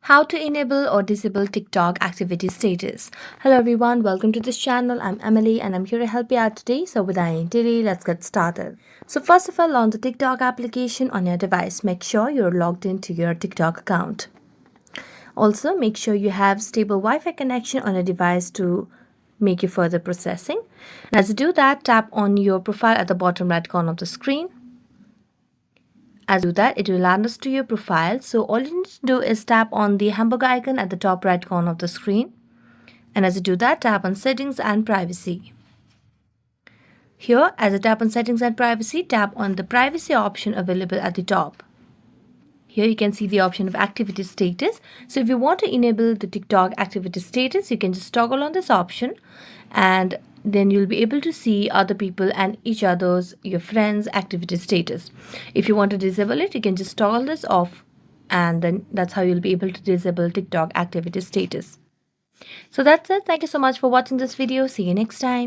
How to enable or disable TikTok activity status. Hello everyone, welcome to this channel. I'm Emily and I'm here to help you out today. So without any delay, let's get started. So first of all, launch the TikTok application on your device. Make sure you're logged into your TikTok account. Also, make sure you have stable Wi-Fi connection on your device to make your further processing. And as you do that, tap on your profile at the bottom right corner of the screen. As you do that, it will land us to your profile. So all you need to do is tap on the hamburger icon at the top right corner of the screen. And as you do that, tap on settings and privacy. Here, as you tap on settings and privacy, tap on the privacy option available at the top. Here you can see the option of activity status. So if you want to enable the TikTok activity status, you can just toggle on this option and then you'll be able to see other people and each other's, your friends' activity status. If you want to disable it, you can just toggle this off and then that's how you'll be able to disable TikTok activity status. So that's it. Thank you so much for watching this video. See you next time.